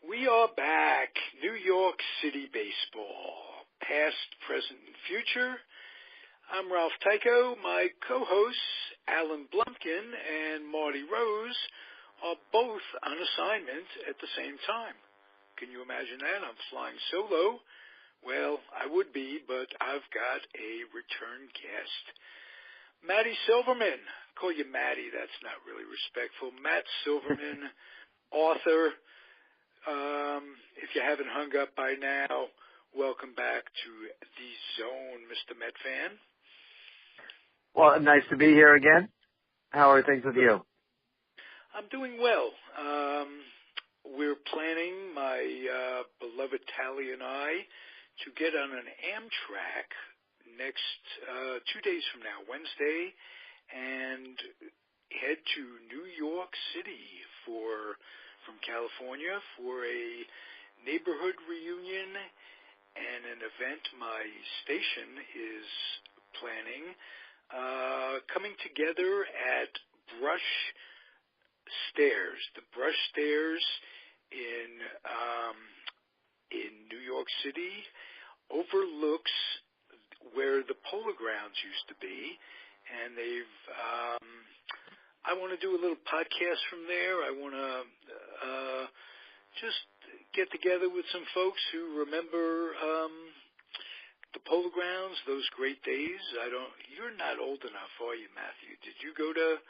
We are back. New York City baseball. Past, present, and future. I'm Ralph Tyko. My co-hosts, Alan Blumpkin and Marty Rose, are both on assignment at the same time. Can you imagine that? I'm flying solo. Well, I would be, but I've got a return guest. Matty Silverman. Call you Matty. That's not really respectful. Matt Silverman, author. If you haven't hung up by now, welcome back to the Zone, Mr. Met fan. Well, nice to be here again. How are things with you? I'm doing well. We're planning, my beloved Tally and I, to get on an Amtrak next 2 days from now, Wednesday, and head to New York City from California for a neighborhood reunion and an event my station is planning, coming together at Brush Stairs. The Brush Stairs in New York City overlooks where the Polo Grounds used to be, and they've I want to do a little podcast from there. I want to just get together with some folks who remember the Polo Grounds, those great days. You're not old enough, are you, Matthew? Did you go to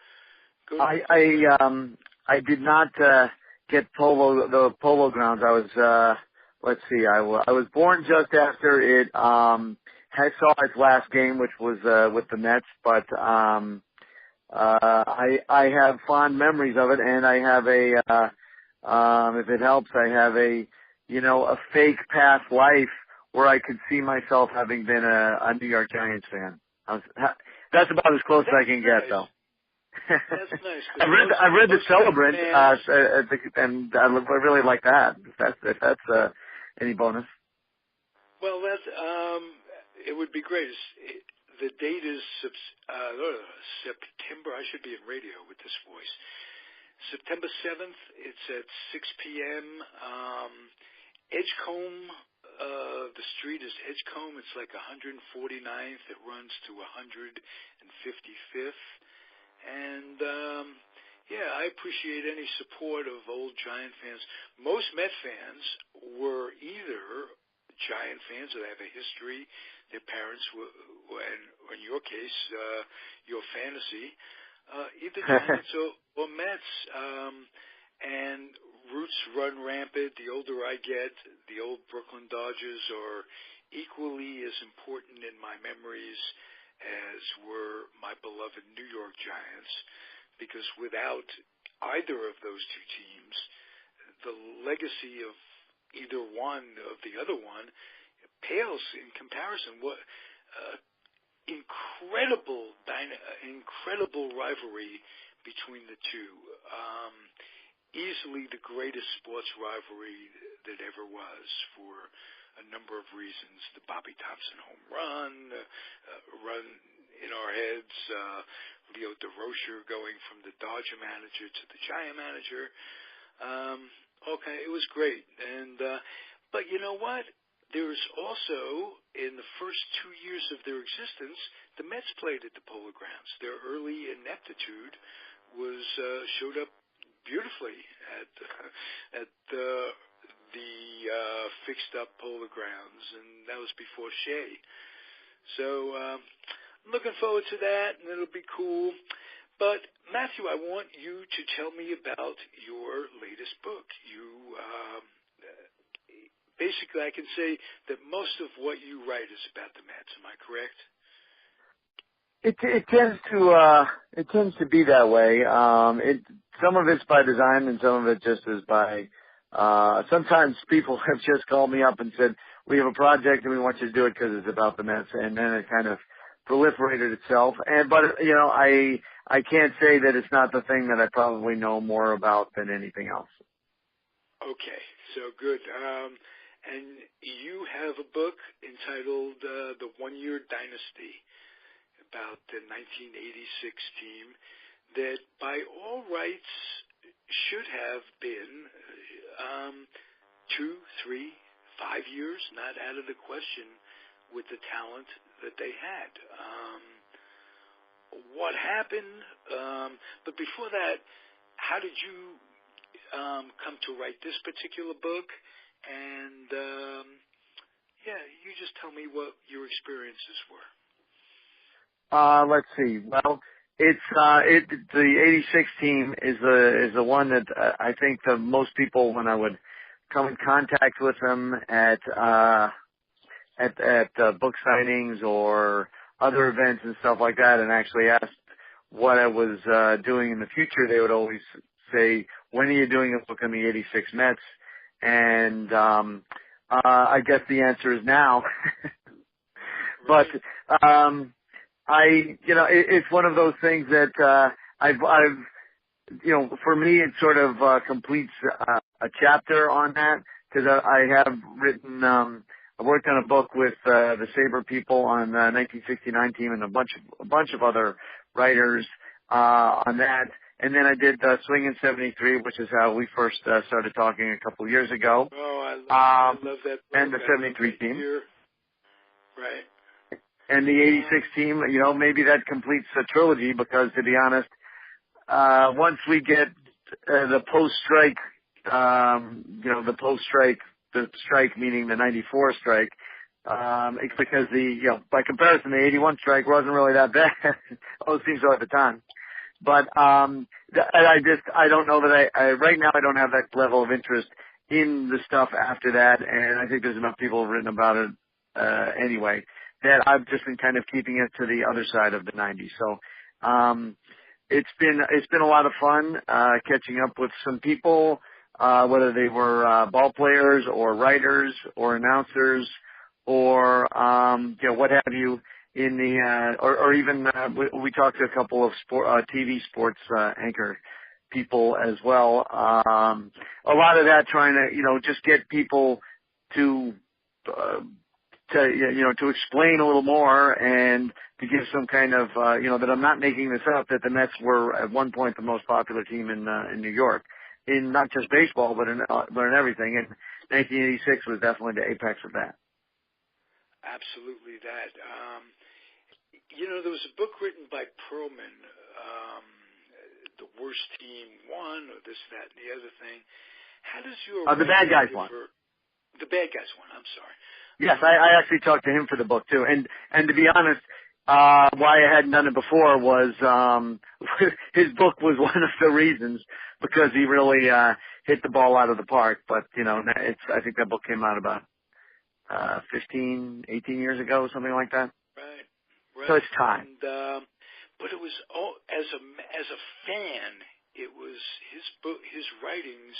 I did not get the Polo Grounds. I was I was born just after it I saw its last game, which was with the Mets, but I have fond memories of it, and I have if it helps, I have a fake past life where I could see myself having been a New York Giants fan. That's about as close as I can get, though. That's nice. I read the Celebrant, and I really like that. If that's any bonus. Well, it would be great. The date is September. I should be in radio with this voice. September 7th. It's at 6 p.m. Edgecombe. The street is Edgecombe. It's like 149th. It runs to 155th. And, I appreciate any support of old Giant fans. Most Met fans were either Giant fans or they have a history. Their parents were, and in your case, your fantasy, either Giants or Mets. And roots run rampant. The older I get, the old Brooklyn Dodgers are equally as important in my memories as were my beloved New York Giants, because without either of those two teams, the legacy of either one of the other one pales in comparison. What incredible rivalry between the two. Easily the greatest sports rivalry that ever was, for a number of reasons. The Bobby Thompson home run in our heads, Leo DeRocher going from the Dodger manager to the Giant manager. It was great. But you know what? There's also, in the first 2 years of their existence, the Mets played at the Polo Grounds. Their early ineptitude showed up beautifully at the fixed-up Polo Grounds, and that was before Shea. So I'm looking forward to that, and it'll be cool. But, Matthew, I want you to tell me about your latest book. Basically, I can say that most of what you write is about the Mets. Am I correct? It tends to be that way. Some of it's by design, and some of it just is by. Sometimes people have just called me up and said, "We have a project and we want you to do it because it's about the Mets," and then it kind of proliferated itself. But I can't say that it's not the thing that I probably know more about than anything else. Okay, so good. And you have a book entitled "The 1-Year Dynasty," about the 1986 team that, by all rights, should have been 2, 3, 5 years, not out of the question with the talent that they had. What happened? But before that, how did you come to write this particular book? And you just tell me what your experiences were. Let's see. Well, it's the '86 team is the one that I think the most people, when I would come in contact with them at book signings or other events and stuff like that, and actually asked what I was doing in the future, they would always say, "When are you doing a book on the '86 Mets?" And I guess the answer is now. But it's one of those things that I've for me, it sort of completes a chapter on that, because I have written, I worked on a book with the Sabre people on the 1969 team and a bunch of other writers on that. And then I did Swing in '73, which is how we first started talking a couple of years ago. Oh, I love that book. And the '73 team. Right. And the '86 team, maybe that completes a trilogy, because to be honest, once we get the post-strike, the strike meaning the '94 strike, it's because by comparison, the '81 strike wasn't really that bad. Those teams were at the time. But I don't know that right now I don't have that level of interest in the stuff after that, and I think there's enough people written about it anyway, that I've just been kind of keeping it to the other side of the '90s. So it's been a lot of fun catching up with some people, whether they were ball players or writers or announcers or what have you. In the or even we talked to a couple of TV sports anchor people as well. A lot of that trying to just get people to explain a little more and to give some kind of that I'm not making this up, that the Mets were at one point the most popular team in New York, in not just baseball but in everything. And 1986 was definitely the apex of that. Absolutely that. There was a book written by Perlman, The Worst Team Won, or this, that, and the other thing. How does your... The Bad Guys one. The Bad Guys one, I'm sorry. Yes, I actually talked to him for the book, too. And to be honest, why I hadn't done it before was his book was one of the reasons, because he really hit the ball out of the park. But, I think that book came out about 18 years ago, something like that. Right. So it's time. And, but it was as a fan, it was his writings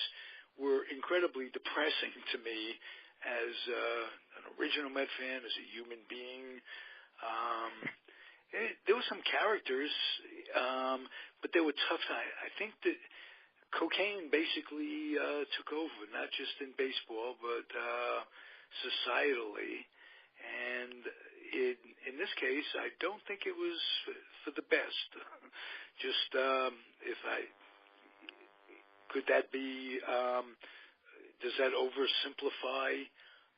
were incredibly depressing to me as an original Met fan, as a human being. There were some characters, but they were tough. I think that cocaine basically took over, not just in baseball, but societally. And in this case, I don't think it was for the best. Just could that be? Does that oversimplify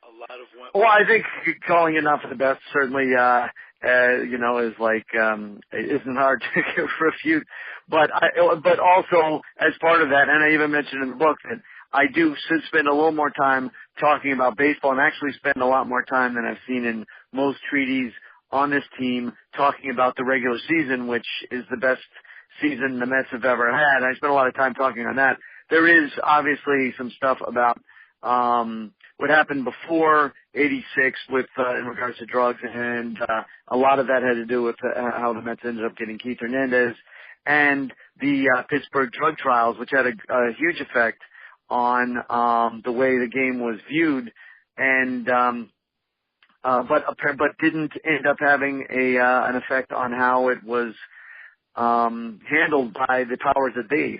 a lot of what? Well, I think calling it not for the best certainly, is like it isn't hard to refute. But also as part of that, and I even mentioned in the book that I do spend a little more time talking about baseball, and actually spend a lot more time than I've seen in most treaties on this team talking about the regular season, which is the best season the Mets have ever had. I spent a lot of time talking on that. There is obviously some stuff about what happened before '86 with in regards to drugs, and a lot of that had to do with how the Mets ended up getting Keith Hernandez and the Pittsburgh drug trials, which had a huge effect on the way the game was viewed, and but didn't end up having an effect on how it was handled by the powers that be.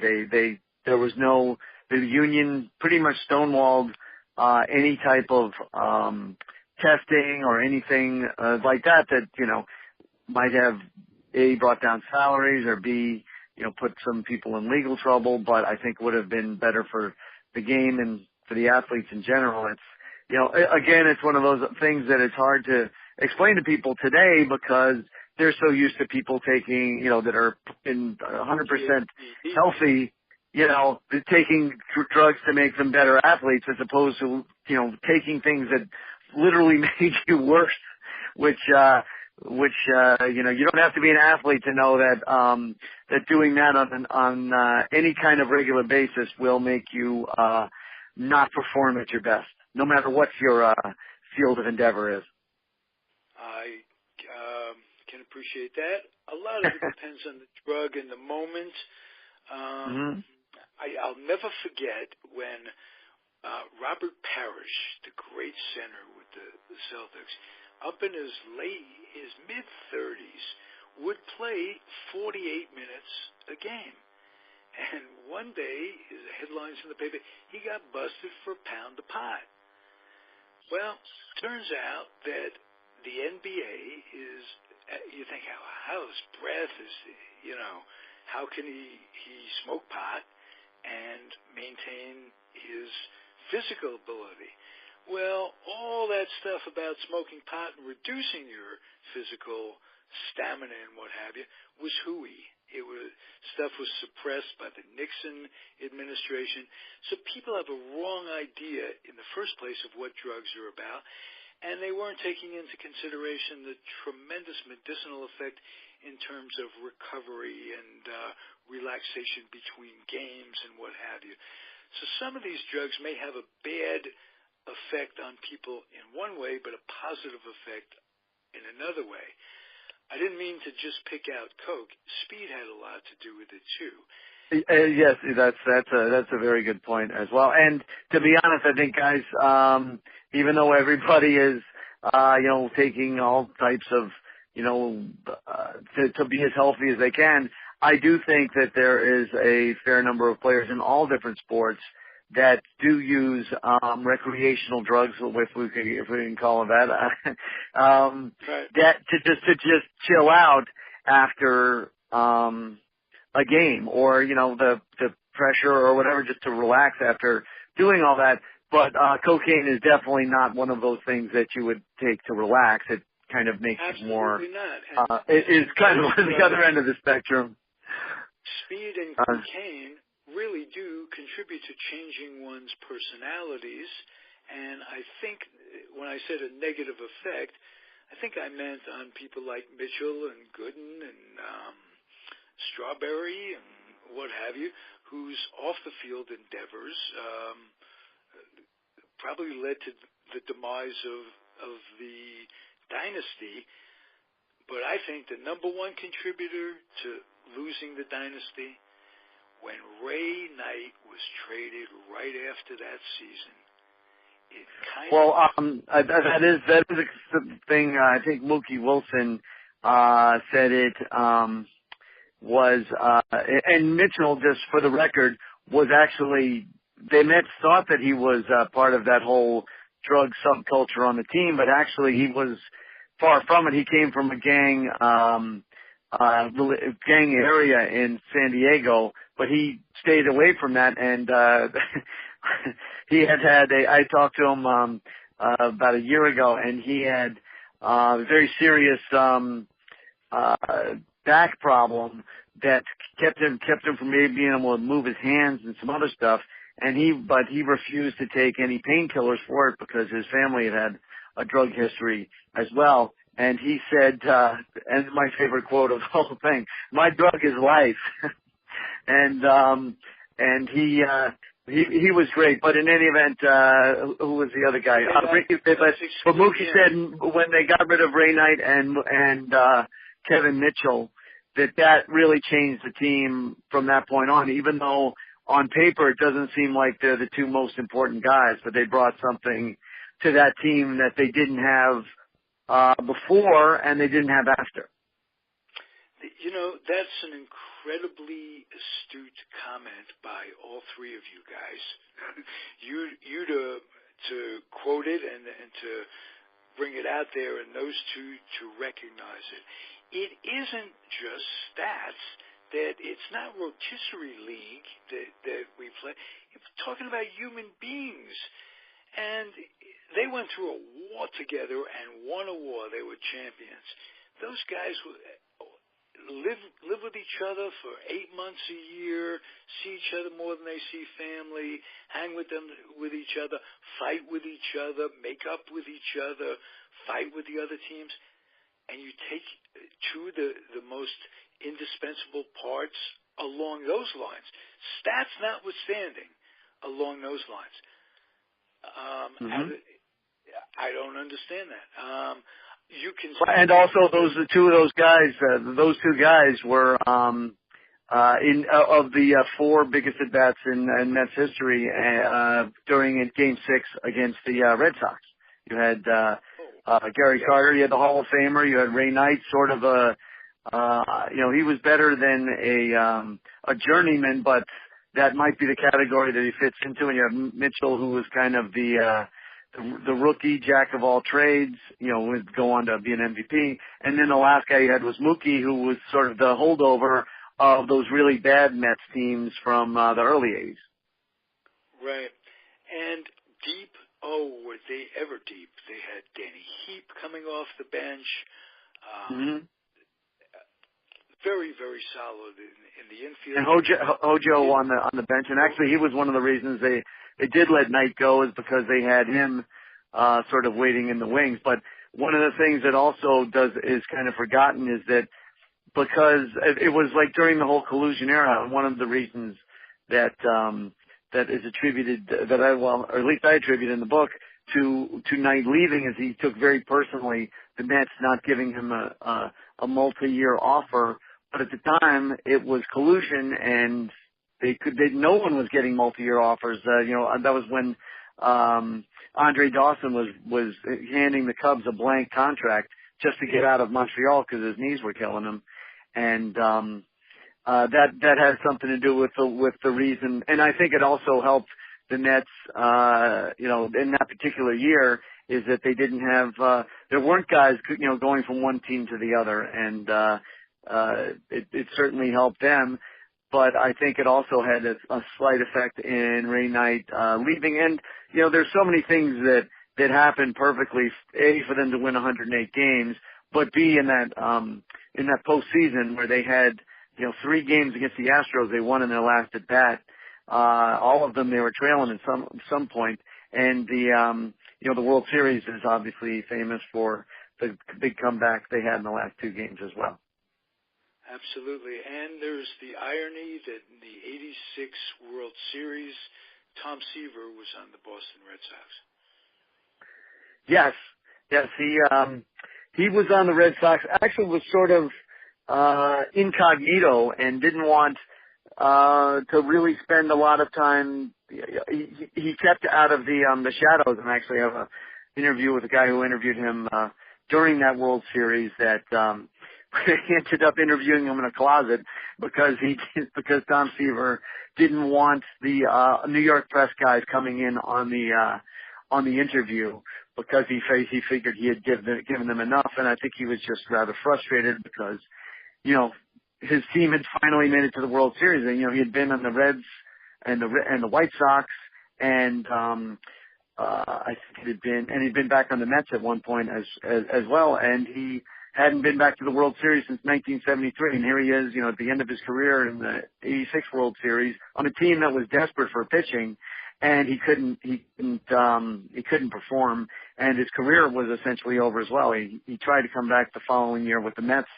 There was the union pretty much stonewalled any type of testing or anything like that might have A, brought down salaries, or B, put some people in legal trouble, but I think would have been better for the game and for the athletes in general. It's, you know, again, it's one of those things that it's hard to explain to people today because they're so used to people taking, you know, that are in 100% healthy, you know, taking drugs to make them better athletes as opposed to, you know, taking things that literally make you worse, which you know, you don't have to be an athlete to know that that doing that on any kind of regular basis will make you not perform at your best, no matter what your field of endeavor is. I can appreciate that. A lot of it depends on the drug and the moment. I'll never forget when Robert Parrish, the great center with the Celtics, up in his mid-30s, would play 48 minutes a game. And one day, the headlines in the paper, he got busted for a pound of pot. Well, turns out that the NBA is, you think, how's his breath? Is, you know, how can he smoke pot and maintain his physical ability? Well, all that stuff about smoking pot and reducing your physical stamina and what have you was hooey. Stuff was suppressed by the Nixon administration. So people have a wrong idea in the first place of what drugs are about, and they weren't taking into consideration the tremendous medicinal effect in terms of recovery and relaxation between games and what have you. So some of these drugs may have a bad effect on people in one way, but a positive effect in another way. I didn't mean to just pick out Coke. Speed had a lot to do with it too. Yes, that's a very good point as well. And to be honest, I think, guys, even though everybody is, you know, taking all types of, you know, to be as healthy as they can, I do think that there is a fair number of players in all different sports that do use recreational drugs, if we can call them that, that to just chill out after a game, or, you know, the pressure or whatever, just to relax after doing all that. But cocaine is definitely not one of those things that you would take to relax. It kind of makes it more. It is kind of on the other end of the spectrum. Speed and cocaine really do contribute to changing one's personalities, and I think when I said a negative effect, I think I meant on people like Mitchell and Gooden and Strawberry and what have you, whose off-the-field endeavors probably led to the demise of the Dynasty. But I think the number one contributor to losing the Dynasty, when Ray Knight was traded right after that season, it kind of... that is the thing. I think Mookie Wilson said it was, and Mitchell, just for the record, was actually, the Mets thought that he was part of that whole drug subculture on the team, but actually he was far from it. He came from a gang area in San Diego, but he stayed away from that, and he had I talked to him about a year ago, and he had a very serious back problem that kept him from maybe being able to move his hands and some other stuff, but he refused to take any painkillers for it because his family had a drug history as well. And he said, and my favorite quote of the whole thing, "My drug is life." and he was great. But in any event, who was the other guy? But Mookie said when they got rid of Ray Knight and Kevin Mitchell, that really changed the team from that point on, even though on paper it doesn't seem like they're the two most important guys, but they brought something to that team that they didn't have before and they didn't have after. You know, that's an incredibly astute comment by all three of you guys. you to quote it and to bring it out there, and those two to recognize it. It isn't just stats. That it's not rotisserie league that we play. We're talking about human beings things. And they went through a war together and won a war. They were champions. Those guys live with each other for 8 months a year, see each other more than they see family, hang with each other, fight with each other, make up with each other, fight with the other teams. And you take two of the most indispensable parts along those lines, stats notwithstanding, along those lines. I don't understand that. You can, and also those two guys were of the four biggest at bats in Mets history during Game 6 against the Red Sox. You had Gary Carter, you had the Hall of Famer, you had Ray Knight, sort of he was better than a journeyman, but that might be the category that he fits into. And you have Mitchell, who was kind of the rookie jack of all trades, would go on to be an MVP. And then the last guy you had was Mookie, who was sort of the holdover of those really bad Mets teams from the early 80s. Right. And deep, were they ever deep? They had Danny Heap coming off the bench. Very, very solid in the infield. And Hojo on the bench. And actually he was one of the reasons they did let Knight go, is because they had him sort of waiting in the wings. But one of the things that also is kind of forgotten is that because it was like during the whole collusion era, one of the reasons that is attributed, or at least I attribute in the book to Knight leaving, is he took very personally the Mets not giving him a multi-year offer. But at the time it was collusion, and no one was getting multi-year offers. That was when Andre Dawson was handing the Cubs a blank contract just to get out of Montreal because his knees were killing him, and that has something to do with the reason. And I think it also helped the Nets, in that particular year, is that they didn't have there weren't guys going from one team to the other, and it certainly helped them. But I think it also had a slight effect in Ray Knight leaving. And there's so many things that happened perfectly. A, for them to win 108 games, but B, in that postseason where they had 3 games against the Astros, they won in their last at bat. All of them they were trailing at some point. And the World Series is obviously famous for the big comeback they had in the last 2 games as well. Absolutely. And there's the irony that in the 86 World Series, Tom Seaver was on the Boston Red Sox. Yes, he was on the Red Sox. Actually was sort of incognito and didn't want to really spend a lot of time. He kept out of the shadows, and actually have an interview with a guy who interviewed him during that World Series that he ended up interviewing him in a closet because Tom Seaver didn't want the New York press guys coming in on the interview, because he figured he had given them enough. And I think he was just rather frustrated because his team had finally made it to the World Series, and he had been on the Reds and the White Sox, and I think he'd been back on the Mets at one point as well, and he hadn't been back to the World Series since 1973, and here he is, at the end of his career in the 86 World Series on a team that was desperate for pitching, and he couldn't perform, and his career was essentially over as well. He tried to come back the following year with the Mets,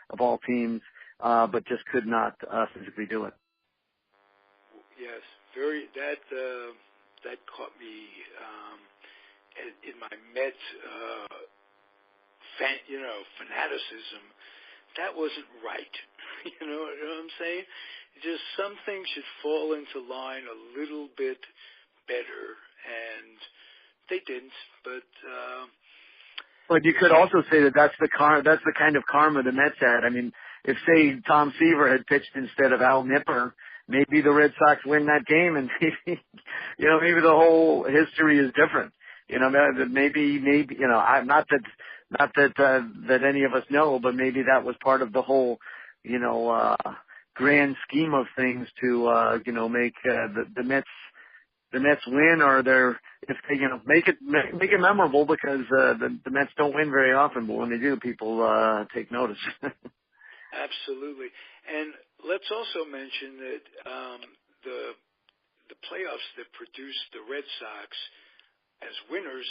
of all teams, but just could not physically do it. Yes, that caught me in my Mets fanaticism. That wasn't right. You know what I'm saying? Just some things should fall into line a little bit better, and they didn't. But you could also say that's the kind of karma the Mets had. I mean, if say Tom Seaver had pitched instead of Al Nipper, maybe the Red Sox win that game, and maybe maybe the whole history is different. Maybe not that any of us know, but maybe that was part of the whole, grand scheme of things to, make the Mets win, or if they, make it memorable, because the Mets don't win very often, but when they do, people take notice. Absolutely. And let's also mention that the playoffs that produced the Red Sox as winners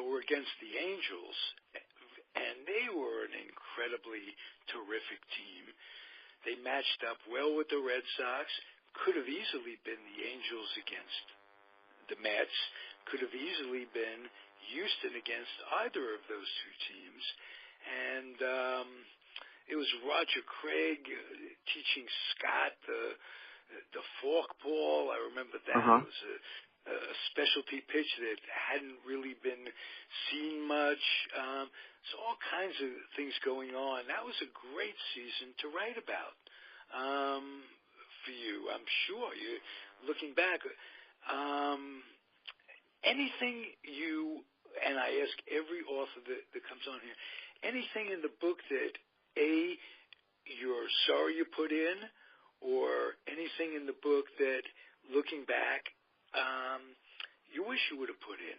were against the Angels, and they were an incredibly terrific team. They matched up well with the Red Sox. Could have easily been the Angels against the Mets. Could have easily been Houston against either of those two teams. And it was Roger Craig teaching Scott the fork ball. I remember that. It was a specialty pitch that hadn't really been seen much. So all kinds of things going on. That was a great season to write about for you, I'm sure. You looking back, anything you, and I ask every author that comes on here, anything in the book that you're sorry you put in, or anything in the book that, looking back, you wish you would have put in?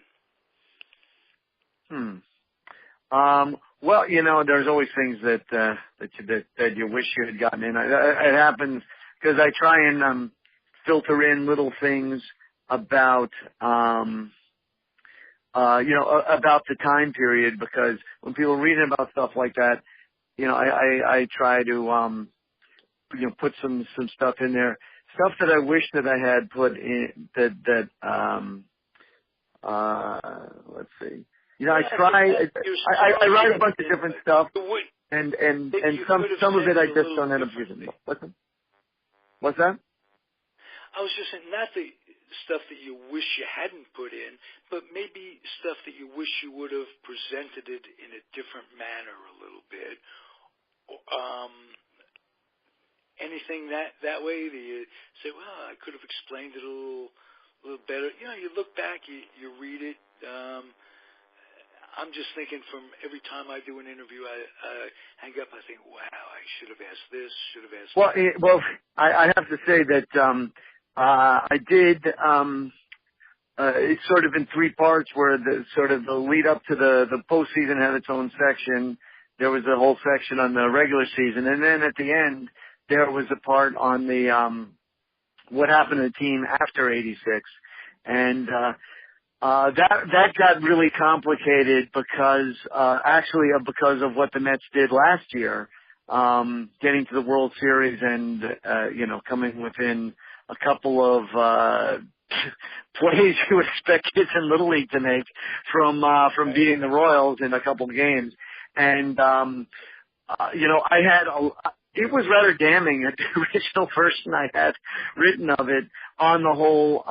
Well, there's always things that you wish you had gotten in. It happens because I try and filter in little things about about the time period, because when people are reading about stuff like that, I try to put some stuff in there, stuff that I wish that I had put in. Let's see. I try. I write a bunch of different stuff, and some of it I just don't end up using. What's that? I was just saying, not the stuff that you wish you hadn't put in, but maybe stuff that you wish you would have presented it in a different manner a little bit. Anything that way that you say, well, I could have explained it a little better. You look back, you read it. I'm just thinking, from every time I do an interview, I hang up, I think, wow, I should have asked this, should have asked that. Well, I have to say that I did it's sort of in three parts, where the lead up to the postseason had its own section. There was a whole section on the regular season, and then at the end there was a part on the what happened to the team after '86, and that got really complicated because of what the Mets did last year, getting to the World Series and coming within a couple of plays you would expect kids in Little League to make from beating the Royals in a couple of games. And it was rather damning at the original version I had written of it on the whole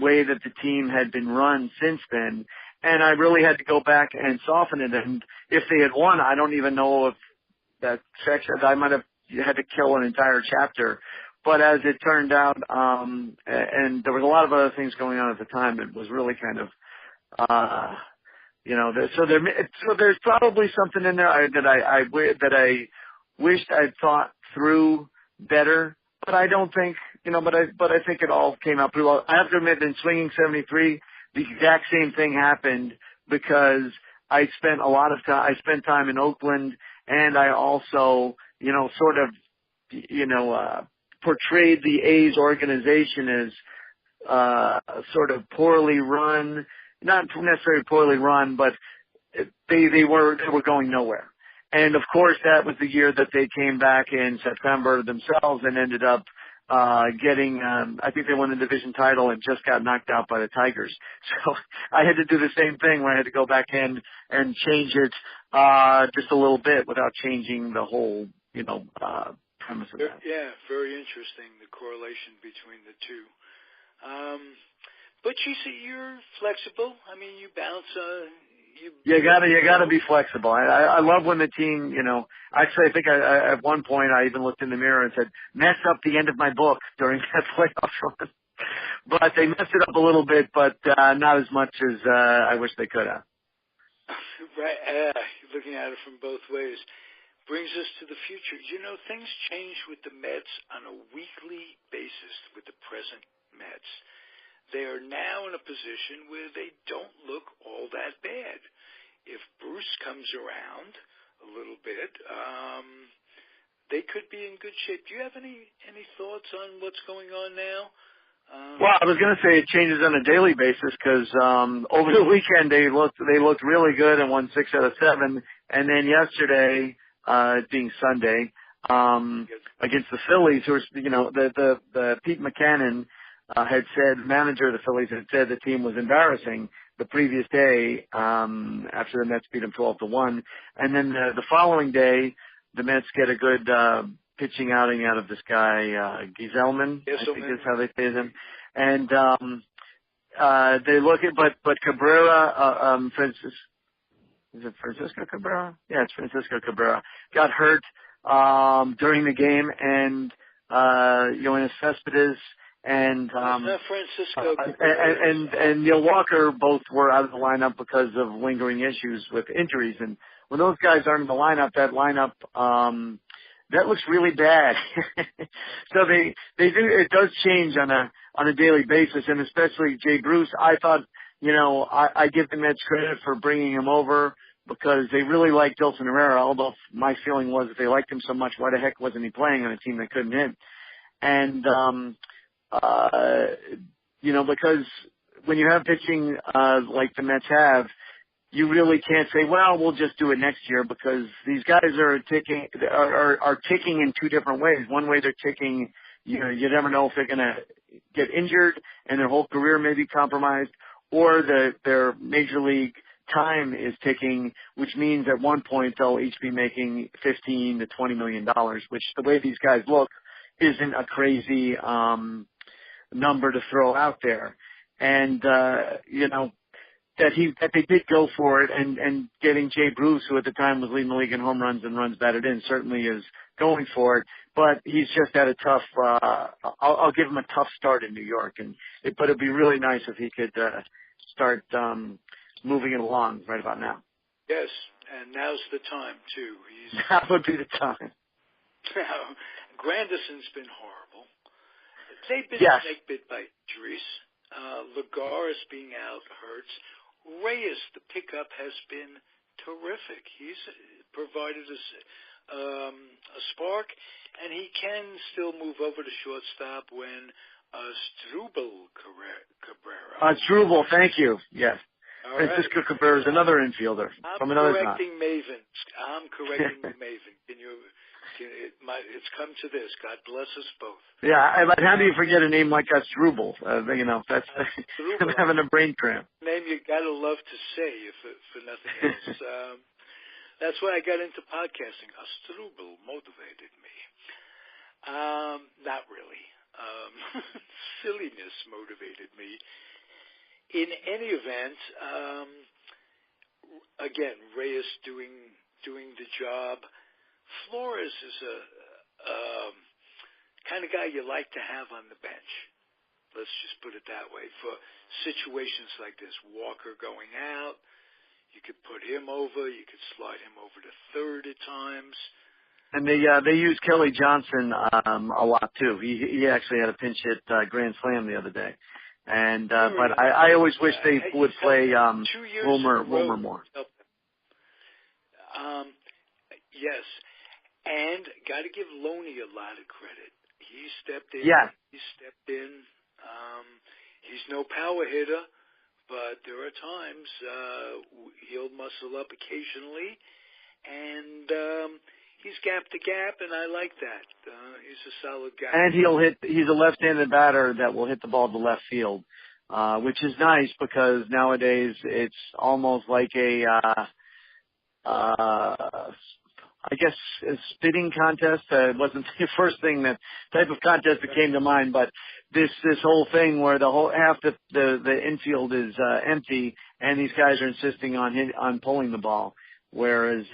way that the team had been run since then. And I really had to go back and soften it. And if they had won, I don't even know if that section, I might have had to kill an entire chapter. But as it turned out, and there was a lot of other things going on at the time, it was really kind of, so there's probably something in there that I wished I'd thought through better, but I don't think, but I think it all came out pretty well. I have to admit, in Swinging 73, the exact same thing happened, because I spent time in Oakland, and I also, portrayed the A's organization as sort of poorly run, not necessarily poorly run, but they were going nowhere. And of course, that was the year that they came back in September themselves and ended up getting, I think they won the division title and just got knocked out by the Tigers. So I had to do the same thing, where I had to go back in and change it just a little bit without changing the whole, premise of that. Yeah, very interesting, the correlation between the two. But you see, you're flexible. I mean, you bounce. You gotta be flexible. I love when the team, actually I think I at one point I even looked in the mirror and said, mess up the end of my book during that playoff run. But they messed it up a little bit, but not as much as I wish they could have. Right, looking at it from both ways. Brings us to the future. Things change with the Mets on a weekly basis with the present Mets. they are now in a position where they don't look all that bad. If Bruce comes around a little bit, they could be in good shape. Do you have any thoughts on what's going on now? Well, I was going to say it changes on a daily basis because over the weekend they looked really good and won 6 out of 7, and then yesterday, it being Sunday, against the Phillies, who are the Pete McCannon had said, manager of the Phillies had said the team was embarrassing the previous day after the Mets beat them 12-1, and then the following day the Mets get a good pitching outing out of this guy Gieselman, I think is how they say him. And they look at, but Cabrera, is it Francisco Cabrera? Yeah, it's Francisco Cabrera. Got hurt during the game, and Yoenis Cespedes and Francisco and Neil Walker both were out of the lineup because of lingering issues with injuries. And when those guys aren't in the lineup, that looks really bad. So they do, it does change on a daily basis, and especially Jay Bruce. I thought, I give the Mets credit for bringing him over because they really liked Dilson Herrera, although my feeling was if they liked him so much, why the heck wasn't he playing on a team that couldn't hit? And, because when you have pitching, like the Mets have, you really can't say, well, we'll just do it next year, because these guys are ticking in two different ways. One way they're ticking, you never know if they're going to get injured and their whole career may be compromised, or their major league time is ticking, which means at one point they'll each be making $15 to $20 million, which the way these guys look isn't a crazy number to throw out there. And that they did go for it, and getting Jay Bruce, who at the time was leading the league in home runs and runs batted in, certainly is going for it. But he's just had a tough. I'll give him a tough start in New York, but it'd be really nice if he could start moving it along right about now. Yes, and now's the time too. That would be the time. Now, Granderson's been horrible. They've been snake bit by injuries. Lagares being out hurts. Reyes, the pickup, has been terrific. He's provided us a spark, and he can still move over to shortstop when Struble Cabrera. Struble, thank you. Yes. All Francisco right. Cabrera is another infielder from another time. I'm correcting the Maven. It's come to this. God bless us both. Yeah, but how do you forget a name like Struble? That's I'm having a brain cramp. Name you gotta love to say, if for nothing else. That's why I got into podcasting. Struble motivated me. Not really. Silliness motivated me. In any event, again, Reyes doing the job. Flores is a kind of guy you like to have on the bench. Let's just put it that way. For situations like this, Walker going out, you could put him over. You could slide him over to third at times. And they use Kelly Johnson a lot too. He actually had a pinch hit grand slam the other day. And but I always wish they would play Wilmer more. Yes. And got to give Loney a lot of credit. He stepped in. Yeah. He's no power hitter, but there are times he'll muscle up occasionally, and he's gap to gap, and I like that. He's a solid guy. And he's a left-handed batter that will hit the ball to left field, which is nice because nowadays it's almost like I guess a spitting contest. It wasn't the first type of contest that came to mind, but this whole thing where half the infield is empty, and these guys are insisting on pulling the ball. Whereas,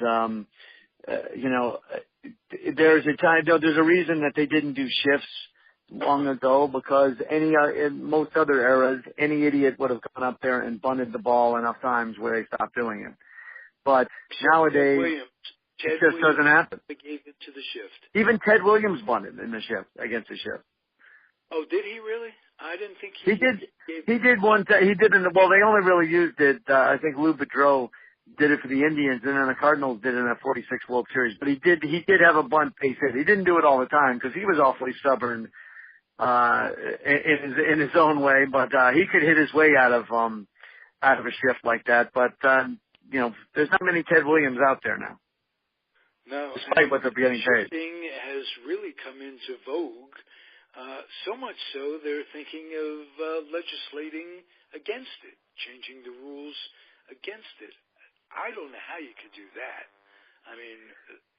there's a reason that they didn't do shifts long ago, because in most other eras, any idiot would have gone up there and bunted the ball enough times where they stopped doing it. But nowadays, it just doesn't happen. Gave it to the shift. Even Ted Williams bunted in the shift, against the shift. Oh, did he really? I didn't think He did. He did one. He did. Well, they only really used it. I think Lou Boudreau did it for the Indians, and then the Cardinals did it in a '46 World Series. But he did have a bunt base hit. He didn't do it all the time because he was awfully stubborn in his own way. But he could hit his way out of a shift like that. But there's not many Ted Williams out there now. No, despite what they're getting paid. Shifting has really come into vogue. So much so they're thinking of legislating against it, changing the rules against it. I don't know how you could do that. I mean,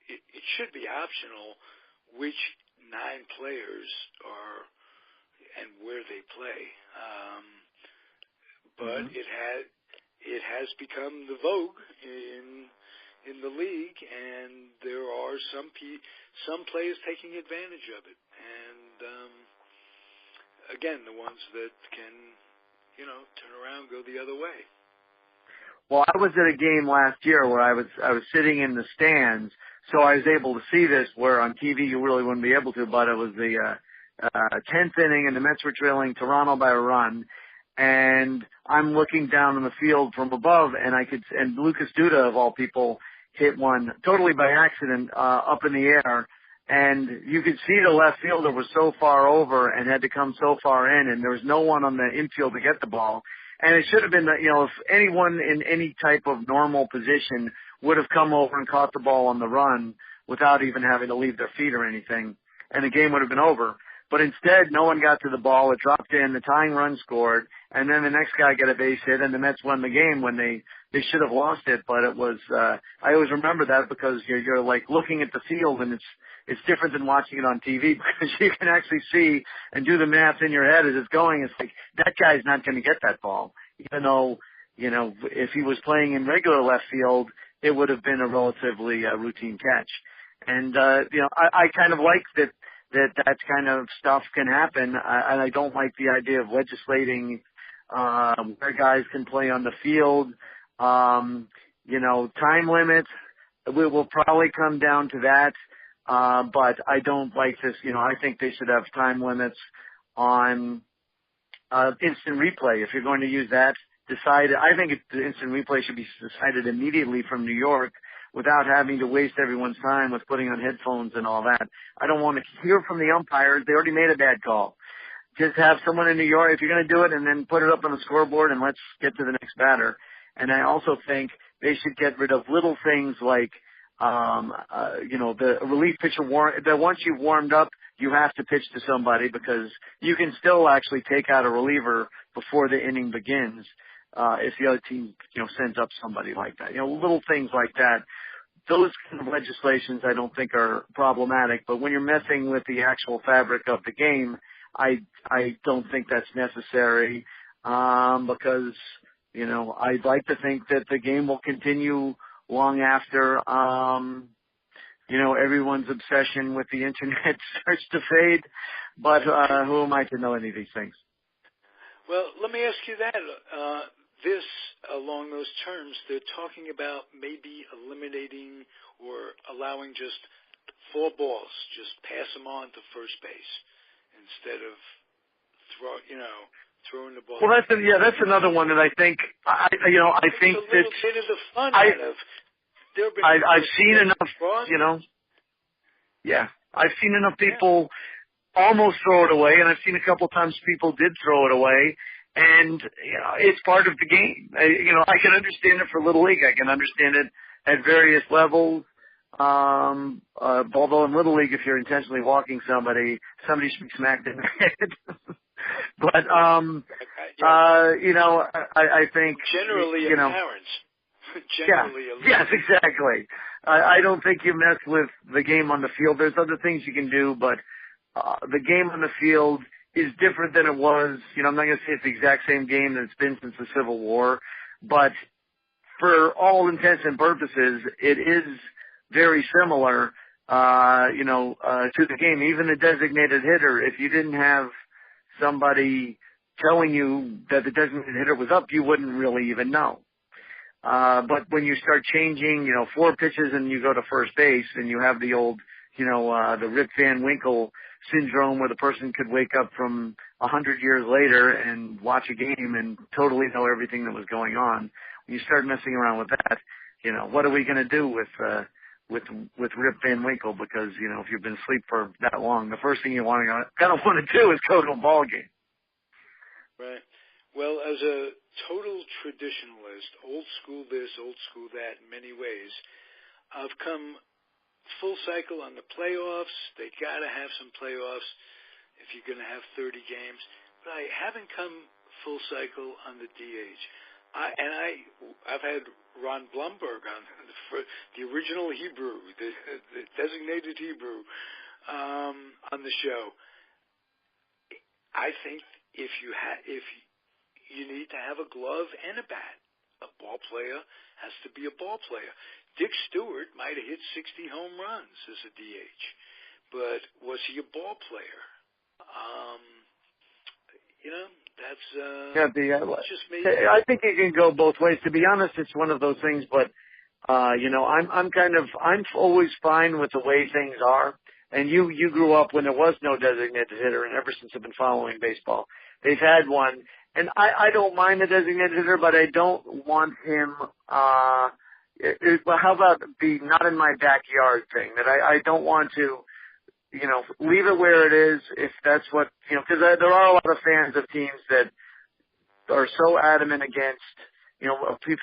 it should be optional which 9 players are and where they play. But it has become the vogue in the league, and there are some players taking advantage of it. And again, the ones that can, turn around, go the other way. Well, I was at a game last year where I was sitting in the stands, so I was able to see this. Where on TV you really wouldn't be able to, but it was the 10th inning, and the Mets were trailing Toronto by a run. And I'm looking down on the field from above, and Lucas Duda, of all people, hit one totally by accident up in the air. And you could see the left fielder was so far over and had to come so far in, and there was no one on the infield to get the ball. And it should have been that, if anyone in any type of normal position would have come over and caught the ball on the run without even having to leave their feet or anything, and the game would have been over. But instead, no one got to the ball. It dropped in. The tying run scored. And then the next guy got a base hit, and the Mets won the game when they should have lost it. But it was, I always remember that because you're like looking at the field, and it's different than watching it on TV because you can actually see and do the math in your head as it's going. It's like, that guy's not going to get that ball. Even though, if he was playing in regular left field, it would have been a relatively routine catch. And, I kind of like that kind of stuff can happen. And I don't like the idea of legislating where guys can play on the field. Time limits, we will probably come down to that. But I don't like this. I think they should have time limits on instant replay. If you're going to use that, I think the instant replay should be decided immediately from New York without having to waste everyone's time with putting on headphones and all that. I don't want to hear from the umpires. They already made a bad call. Just have someone in New York, if you're going to do it, and then put it up on the scoreboard and let's get to the next batter. And I also think they should get rid of little things like, the relief pitcher that once you've warmed up, you have to pitch to somebody because you can still actually take out a reliever before the inning begins, if the other team, sends up somebody like that. Little things like that. Those kind of legislations I don't think are problematic, but when you're messing with the actual fabric of the game, I don't think that's necessary, because, I'd like to think that the game will continue long after, everyone's obsession with the internet starts to fade, but who am I to know any of these things? Well, let me ask you that. Along those terms, they're talking about maybe eliminating or allowing just 4 balls, just pass them on to first base instead of throwing the ball. Well, that's another one that I think, I think it's a that little bit of the fun out of. I've seen enough, Yeah, I've seen enough people almost throw it away, and I've seen a couple times people did throw it away, and it's part of the game. I can understand it for Little League. I can understand it at various levels. Although in Little League, if you're intentionally walking somebody should be smacked in the head. But I think generally parents. Yes, exactly. I don't think you mess with the game on the field. There's other things you can do, but the game on the field is different than it was. I'm not going to say it's the exact same game that it's been since the Civil War, but for all intents and purposes, it is very similar, to the game. Even the designated hitter, if you didn't have somebody telling you that the designated hitter was up, you wouldn't really even know. But when you start changing, 4 pitches and you go to first base and you have the old, the Rip Van Winkle syndrome where the person could wake up from 100 years later and watch a game and totally know everything that was going on. When you start messing around with that, what are we going to do with Rip Van Winkle? Because, if you've been asleep for that long, the first thing you want to do is go to a ball game. Right. Well, as a total traditionalist, old school this, old school that in many ways, I've come full cycle on the playoffs. They got to have some playoffs if you're going to have 30 games. But I haven't come full cycle on the DH. I've had Ron Blumberg on the original Hebrew, the designated Hebrew, on the show. I think if you need to have a glove and a bat. A ball player has to be a ball player. Dick Stewart might have hit 60 home runs as a DH, but was he a ball player? That's just me. I think it can go both ways. To be honest, it's one of those things, but I'm always fine with the way things are. And you grew up when there was no designated hitter, and ever since I've been following baseball, they've had one. And I don't mind the designated hitter, but I don't want him, how about the not in my backyard thing? That I don't want to, leave it where it is if that's what, because there are a lot of fans of teams that are so adamant against,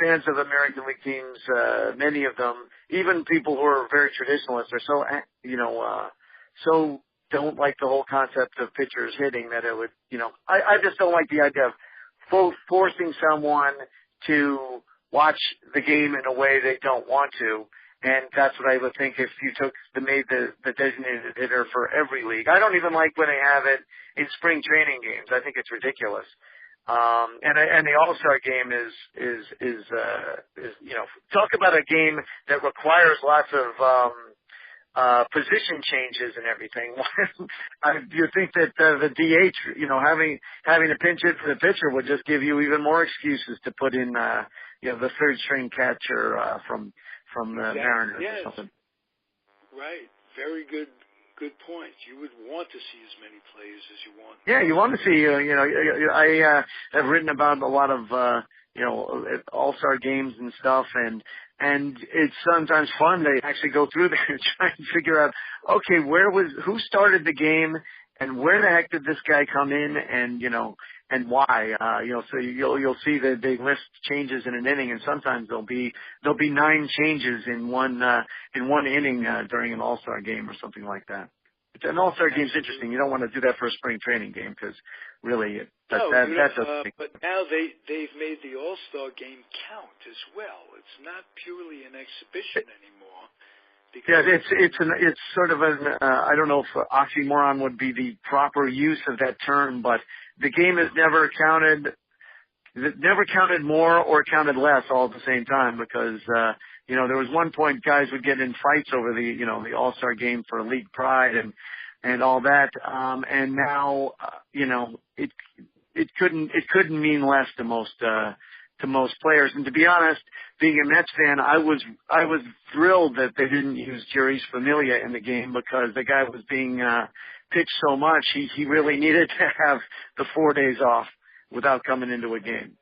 fans of American League teams, many of them, even people who are very traditionalists are so, so don't like the whole concept of pitchers hitting that it would, I just don't like the idea of forcing someone to watch the game in a way they don't want to. And that's what I would think if you made the designated hitter for every league. I don't even like when they have it in spring training games. I think it's ridiculous. And the All-Star game is talk about a game that requires lots of, position changes and everything. You think that the DH, having a pinch hit for the pitcher would just give you even more excuses to put in, the third string catcher from the Mariners or something. Right. Very good point. You would want to see as many plays as you want. Yeah, you want to see. I have written about a lot of All-Star games and stuff, and it's sometimes fun to actually go through there and try and figure out, okay, who started the game, and where the heck did this guy come in, and why? So you'll see that they list changes in an inning, and sometimes there'll be 9 changes in one inning during an All-Star game or something like that. An All-Star game is interesting. You don't want to do that for a spring training game because really that doesn't. But now they've made the All-Star game count as well. It's not purely an exhibition anymore. Yeah, it's sort of an I don't know if oxymoron would be the proper use of that term, but the game has never counted more or counted less all at the same time because there was one point guys would get in fights over the All-Star game for league pride and all that, and now it couldn't mean less to most players. And to be honest, being a Mets fan, I was thrilled that they didn't use Jeurys Familia in the game because the guy was being pitched so much. He really needed to have the 4 days off without coming into a game.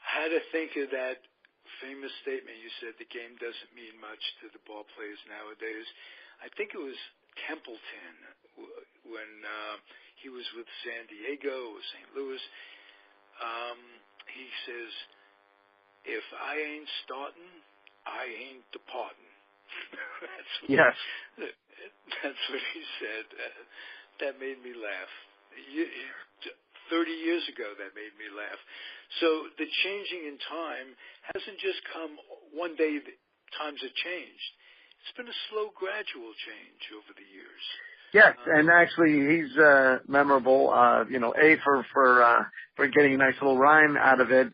I had to think of that famous statement you said, the game doesn't mean much to the ball players nowadays. I think it was Templeton when he was with San Diego or St. Louis. He says, if I ain't starting, I ain't departing. That's what he said. That made me laugh. 30 years ago, that made me laugh. So the changing in time hasn't just come one day that times have changed. It's been a slow, gradual change over the years. Yes, and actually he's memorable, for getting a nice little rhyme out of it.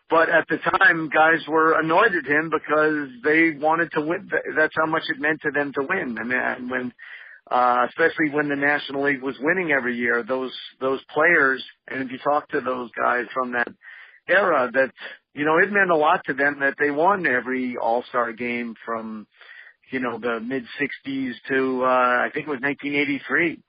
But at the time, guys were annoyed at him because they wanted to win. That's how much it meant to them to win. I mean, when especially when the National League was winning every year, those players, and if you talk to those guys from that era, that it meant a lot to them that they won every All-Star game from the mid-'60s to I think it was 1983,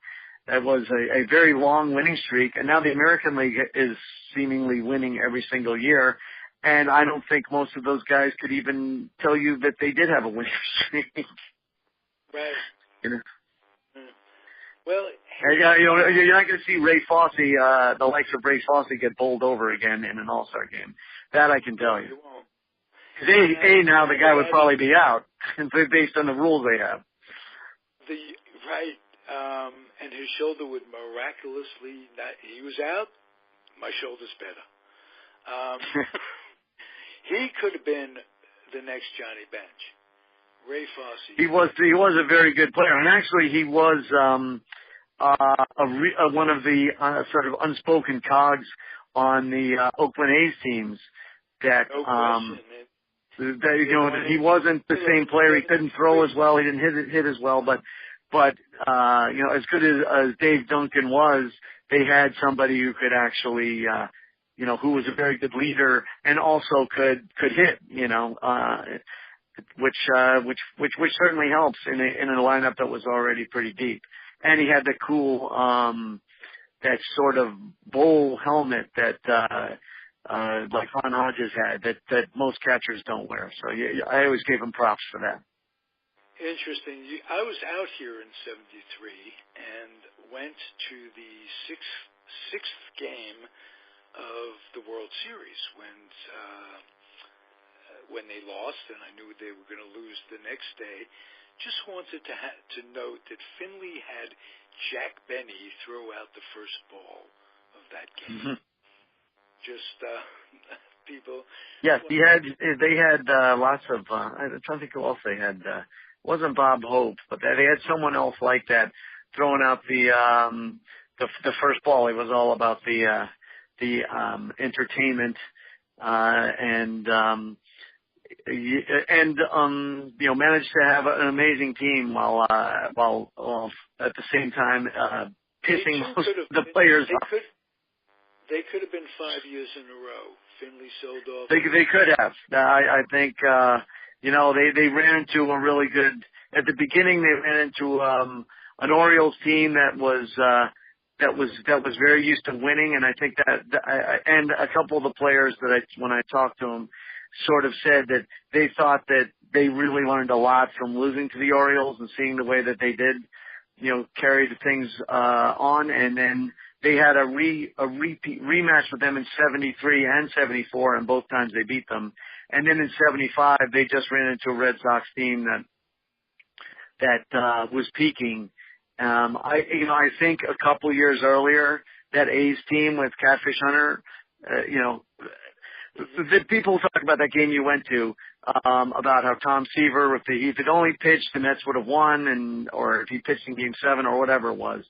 that was a very long winning streak, and now the American League is seemingly winning every single year. And I don't think most of those guys could even tell you that they did have a winning streak. Right. You know? Well, you're not going to see Ray Fosse, the likes of Ray Fosse, get bowled over again in an All-Star game. That I can tell you. You won't. Because now the guy would probably be out based on the rules they have. Right. And his shoulder would miraculously he was out, my shoulder's better. He could have been the next Johnny Bench. Ray Fosse. He was a very good player, and actually he was one of the sort of unspoken cogs on the Oakland A's teams. That he wasn't the same player. He couldn't throw as well. He didn't hit as well. But as good as Dave Duncan was, they had somebody who could actually who was a very good leader and also could hit. Which certainly helps in a lineup that was already pretty deep. And he had the cool, that sort of bowl helmet that, like Ron Hodges had, that most catchers don't wear. So I always gave him props for that. Interesting. I was out here in '73 and went to the sixth game of the World Series when they lost, and I knew they were going to lose the next day. Just wanted to note that Finley had Jack Benny throw out the first ball of that game. Mm-hmm. Just people. Yes, they had lots of. I'm trying to think who else they had. Wasn't Bob Hope, but they had someone else like that throwing out the first ball. It was all about the entertainment and managed to have an amazing team while at the same time pissing most of the players off. They could have been 5 years in a row. Finley sold off. They could have. I think they ran into a really good. At the beginning, they ran into an Orioles team that was very used to winning, and I think and a couple of the players when I talked to them, sort of said that they thought that they really learned a lot from losing to the Orioles and seeing the way that they did, carried things on, and then they had a rematch with them in '73 and '74, and both times they beat them. And then in '75, they just ran into a Red Sox team that was peaking. I think a couple years earlier, that A's team with Catfish Hunter, the people talk about that game you went to, about how Tom Seaver, if he had only pitched, the Mets would have won, or if he pitched in Game 7 or whatever it was.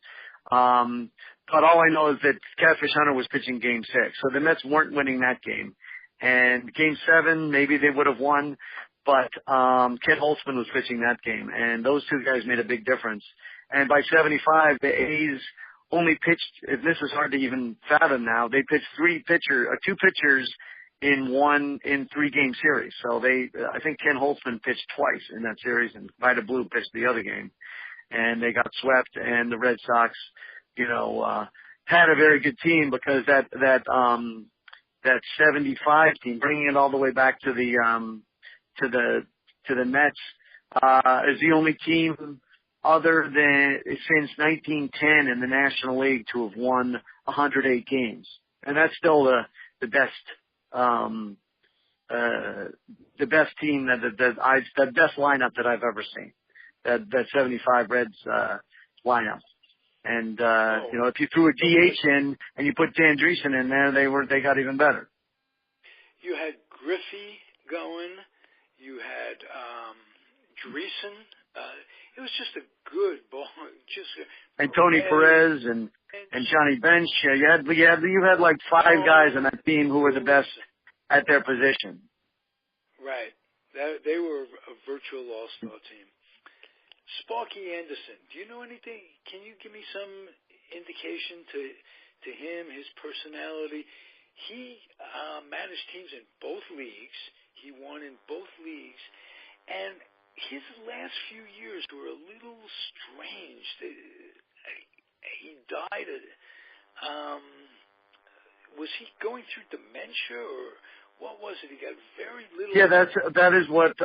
But all I know is that Catfish Hunter was pitching Game 6, so the Mets weren't winning that game. And Game 7, maybe they would have won, but Ken Holtzman was pitching that game, and those two guys made a big difference. And by '75, the A's only pitched, and this is hard to even fathom now, they pitched two pitchers in 3-game series. So I think Ken Holtzman pitched twice in that series, and Vida Blue pitched the other game. And they got swept, and the Red Sox, had a very good team because that '75 team, bringing it all the way back to the Mets, is the only team other than since 1910 in the National League to have won 108 games, and that's still the best team the best lineup that I've ever seen. That '75 Reds lineup. And if you threw a DH in and you put Dan Dreesen in there, they got even better. You had Griffey going. You had Dreesen. It was just a good ball. And Tony Perez and Johnny Bench. You had like 5 guys on that team who were the best at their position. Right. They were a virtual all-star team. Sparky Anderson, do you know anything? Can you give me some indication to him, his personality? He managed teams in both leagues. He won in both leagues. And his last few years were a little strange. he died. Was he going through dementia, or what was it? He got very little. Yeah, that is what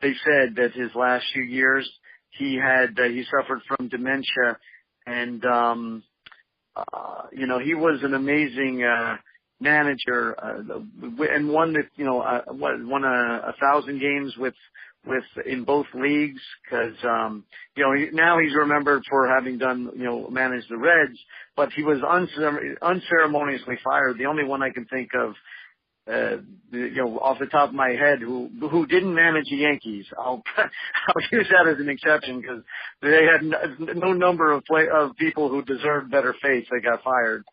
they said, that his last few years he suffered from dementia, and he was an amazing manager, and won 1,000 games with in both leagues, because now he's remembered for having done managed the Reds, but he was unceremoniously fired. The only one I can think of, off the top of my head, who didn't manage the Yankees. I'll use that as an exception, because they had no number of people who deserved better fate. They got fired.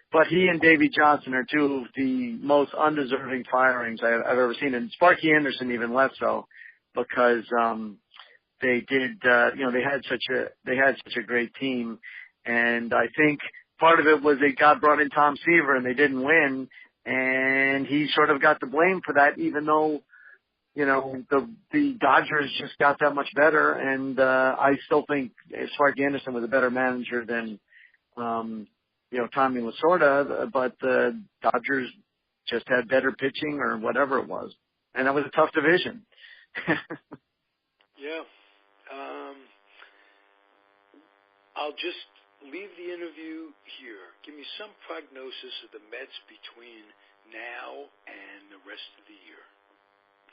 But he and Davey Johnson are two of the most undeserving firings I've ever seen, and Sparky Anderson even less so, because they did they had such a great team, and I think part of it was they brought in Tom Seaver and they didn't win, and he sort of got the blame for that, even though the Dodgers just got that much better, and I still think Sparky Anderson was a better manager than Tommy Lasorda, but the Dodgers just had better pitching or whatever it was. And that was a tough division. Yeah. I'll just leave the interview here. Give me some prognosis of the Mets between now and the rest of the year.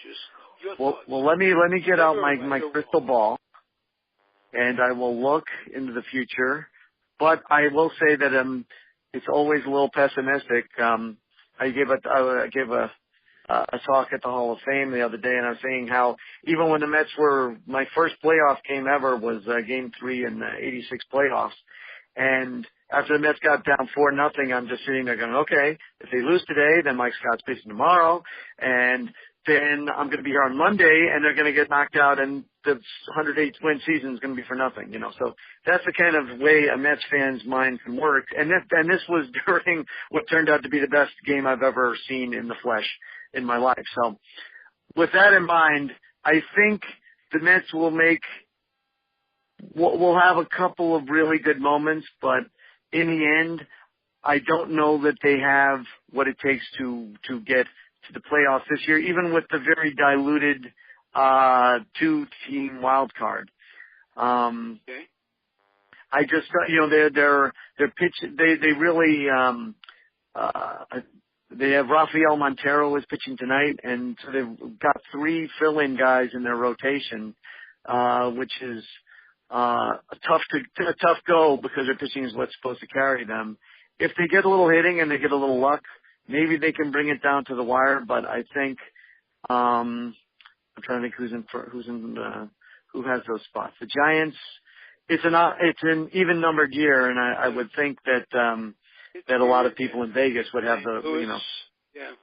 Just your thoughts. Well, let me get out my crystal ball, and I will look into the future. But I will say that it's always a little pessimistic. I gave a talk at the Hall of Fame the other day, and I was saying how even when the Mets my first playoff game ever was Game 3 in the '86 playoffs, and after the Mets got down 4-0, I'm just sitting there going, okay, if they lose today, then Mike Scott's pitching tomorrow, and then I'm going to be here on Monday, and they're going to get knocked out, and the 108-win season is going to be for nothing, So that's the kind of way a Mets fan's mind can work. And this was during what turned out to be the best game I've ever seen in the flesh in my life. So with that in mind, I think the Mets will have a couple of really good moments, but in the end, I don't know that they have what it takes to get to the playoffs this year, even with the very diluted 2-team wild card. Okay. I just their pitch, they really they have Rafael Montero is pitching tonight, and so they've got 3 fill-in guys in their rotation, which is a tough go, because their pitching is what's supposed to carry them. If they get a little hitting and they get a little luck, maybe they can bring it down to the wire. But I think I'm trying to think who has those spots. The Giants. It's an even numbered year, and I would think that a lot of people in Vegas would have the Yeah.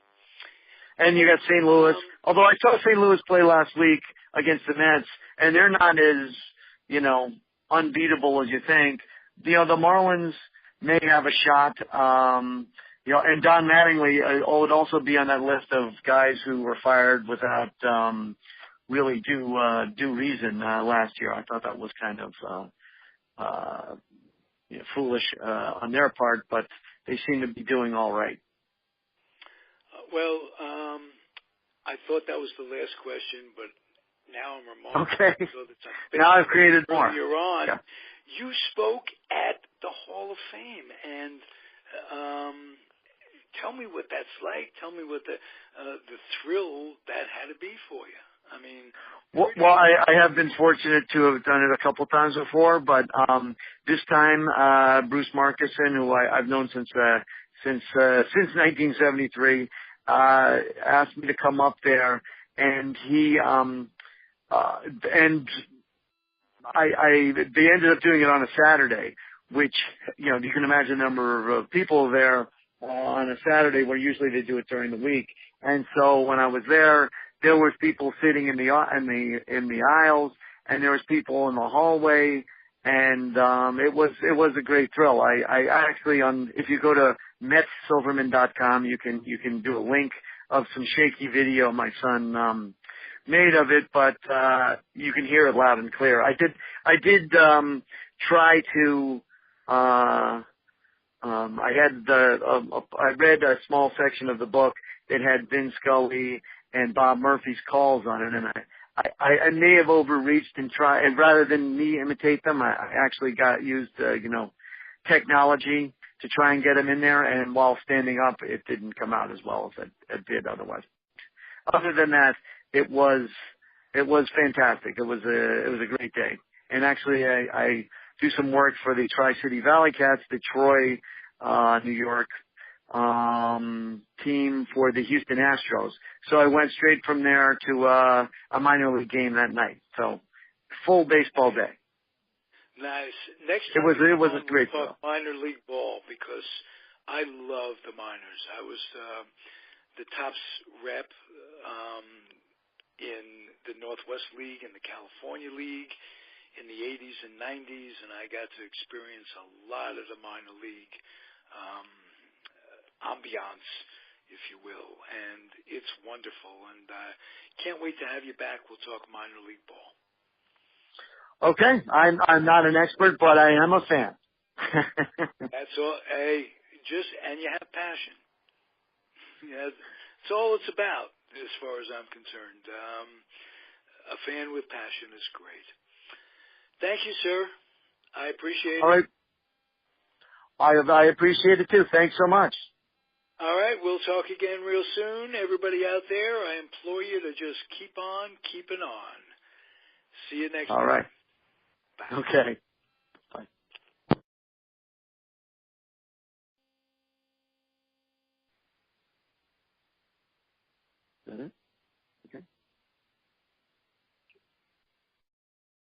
And you got St. Louis. Although I saw St. Louis play last week against the Mets, and they're not as unbeatable as you think. The Marlins may have a shot. And Don Mattingly would also be on that list of guys who were fired without really due reason last year. I thought that was kind of foolish on their part, but they seem to be doing all right. I thought that was the last question, but now I'm reminded. Okay. Now I've created more. You're on. Yeah. You spoke at the Hall of Fame, and tell me what that's like. Tell me what the thrill that had to be for you. I mean, well, I have been fortunate to have done it a couple times before, but this time Bruce Marcuson, who I've known since 1973, asked me to come up there, and he they ended up doing it on a Saturday, which you can imagine the number of people there on a Saturday, where usually they do it during the week. And so when I was there was people sitting in the aisles, and there was people in the hallway, and it was a great thrill. I actually, if you go to MetzSilverman.com, you can do a link of some shaky video my son made of it, but you can hear it loud and clear. I did try to. I read a small section of the book that had Vin Scully and Bob Murphy's calls on it, and I may have overreached and tried. And rather than me imitate them, I actually used technology to try and get them in there. And while standing up, it didn't come out as well as it did otherwise. Other than that, it was fantastic. It was a great day. And actually, I do some work for the Tri-City Valley Cats, the Troy, New York team for the Houston Astros. So I went straight from there to a minor league game that night. So full baseball day. Nice. Next time it was a great talk minor league ball, because I love the minors. I was the Tops rep in the Northwest League and the California League in the 80s and 90s, and I got to experience a lot of the minor league ambiance, if you will, and it's wonderful. And can't wait to have you back. We'll talk minor league ball. Okay, I'm not an expert, but I am a fan. That's all. Hey, and you have passion. Yeah, that's all it's about, as far as I'm concerned. A fan with passion is great. Thank you, sir. I appreciate it. All right. I appreciate it too. Thanks so much. All right, we'll talk again real soon. Everybody out there, I implore you to just keep on keeping on. See you next time. All right. Bye. Okay.